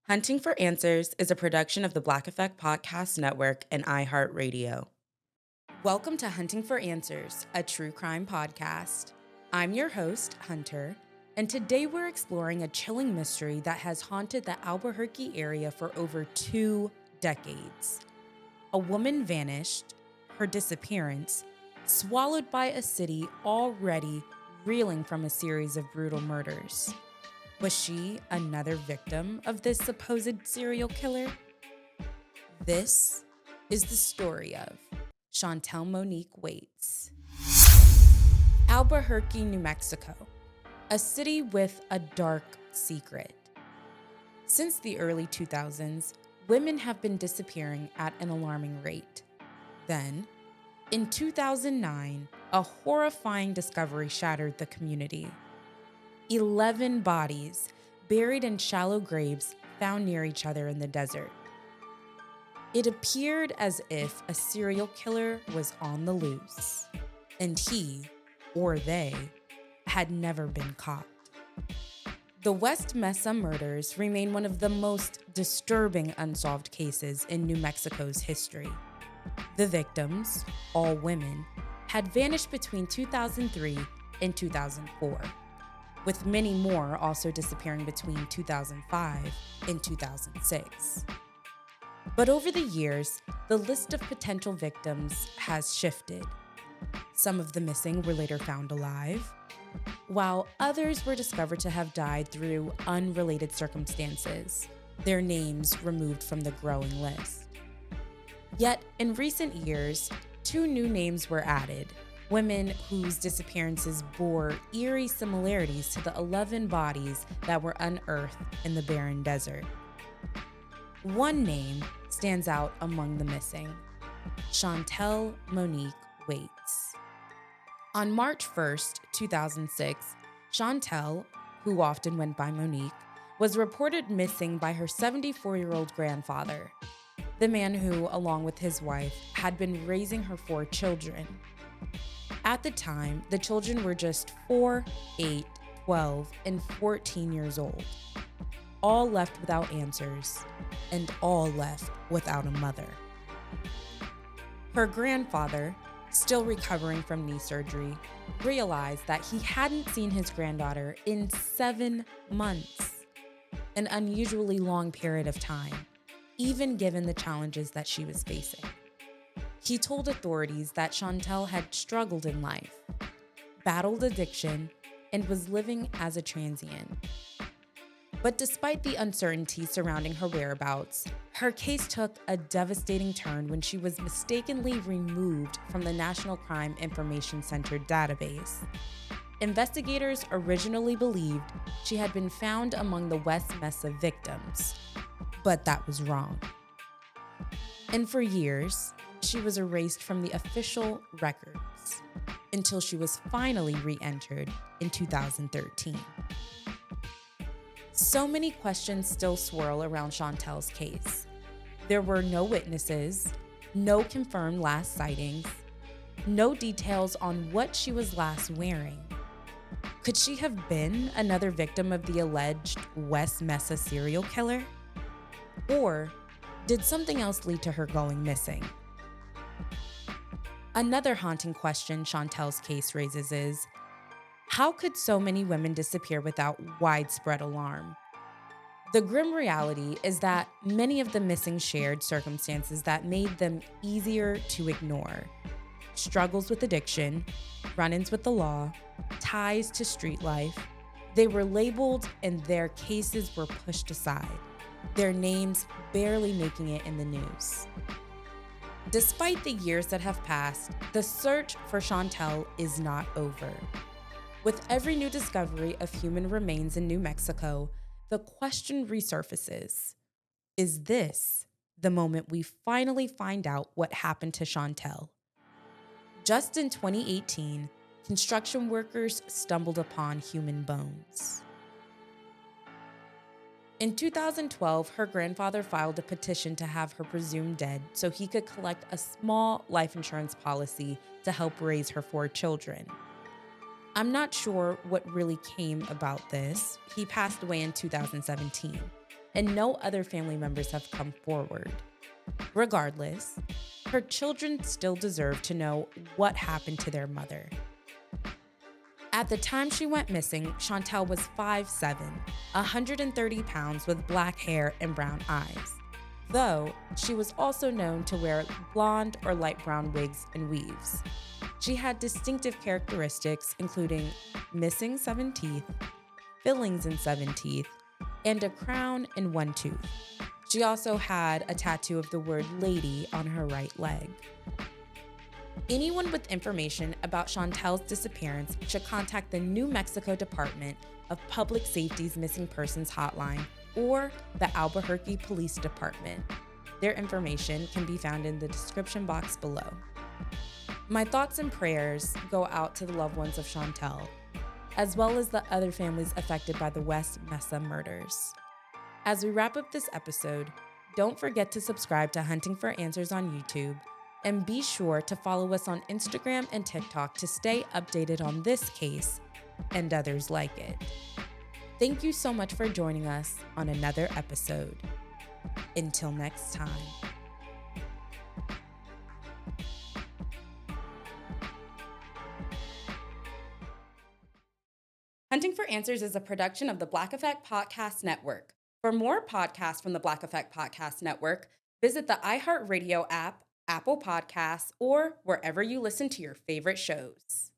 Hunting for Answers is a production of the Black Effect Podcast Network and iHeartRadio. Welcome to Hunting for Answers, a true crime podcast. I'm your host, Hunter, and today we're exploring a chilling mystery that has haunted the Albuquerque area for over 2 decades. A woman vanished, her disappearance, swallowed by a city already reeling from a series of brutal murders. Was she another victim of this supposed serial killer? This is the story of Shawntell Monique Waites. Albuquerque, New Mexico, a city with a dark secret. Since the early 2000s, women have been disappearing at an alarming rate. Then, in 2009, a horrifying discovery shattered the community. 11 bodies buried in shallow graves found near each other in the desert. It appeared as if a serial killer was on the loose, and he, or they, had never been caught. The West Mesa murders remain one of the most disturbing unsolved cases in New Mexico's history. The victims, all women, had vanished between 2003 and 2004. With many more also disappearing between 2005 and 2006. But over the years, the list of potential victims has shifted. Some of the missing were later found alive, while others were discovered to have died through unrelated circumstances, their names removed from the growing list. Yet, in recent years, 2 new names were added. Women whose disappearances bore eerie similarities to the 11 bodies that were unearthed in the barren desert. One name stands out among the missing: Shawntell Monique Waites. On March 1st, 2006, Shawntell, who often went by Monique, was reported missing by her 74-year-old grandfather, the man who, along with his wife, had been raising her 4 children. At the time, the children were just 4, 8, 12, and 14 years old, all left without answers, and all left without a mother. Her grandfather, still recovering from knee surgery, realized that he hadn't seen his granddaughter in 7 months, an unusually long period of time, even given the challenges that she was facing. He told authorities that Shawntell had struggled in life, battled addiction, and was living as a transient. But despite the uncertainty surrounding her whereabouts, her case took a devastating turn when she was mistakenly removed from the National Crime Information Center database. Investigators originally believed she had been found among the West Mesa victims, but that was wrong. And for years, she was erased from the official records until she was finally re-entered in 2013. So many questions still swirl around Shawntell's case. There were no witnesses, no confirmed last sightings, no details on what she was last wearing. Could she have been another victim of the alleged West Mesa serial killer? Or did something else lead to her going missing? Another haunting question Shawntell's case raises is, how could so many women disappear without widespread alarm? The grim reality is that many of the missing shared circumstances that made them easier to ignore. Struggles with addiction, run-ins with the law, ties to street life. They were labeled and their cases were pushed aside, their names barely making it in the news. Despite the years that have passed, the search for Shawntell is not over. With every new discovery of human remains in New Mexico, the question resurfaces: is this the moment we finally find out what happened to Shawntell? Just in 2018, construction workers stumbled upon human bones. In 2012, her grandfather filed a petition to have her presumed dead so he could collect a small life insurance policy to help raise her 4 children. I'm not sure what really came about this. He passed away in 2017. and no other family members have come forward. Regardless, her children still deserve to know what happened to their mother. At the time she went missing, Shawntell was 5'7", 130 pounds with black hair and brown eyes, though she was also known to wear blonde or light brown wigs and weaves. She had distinctive characteristics including missing 7 teeth, fillings in 7 teeth, and a crown in 1 tooth. She also had a tattoo of the word lady on her right leg. Anyone with information about Shawntell's disappearance should contact the New Mexico Department of Public Safety's Missing Persons Hotline or the Albuquerque Police Department. Their information can be found in the description box below. My thoughts and prayers go out to the loved ones of Shawntell, as well as the other families affected by the West Mesa murders. As we wrap up this episode, don't forget to subscribe to Hunting for Answers on YouTube, and be sure to follow us on Instagram and TikTok to stay updated on this case and others like it. Thank you so much for joining us on another episode. Until next time. Hunting for Answers is a production of the Black Effect Podcast Network. For more podcasts from the Black Effect Podcast Network, visit the iHeartRadio app, Apple Podcasts, or wherever you listen to your favorite shows.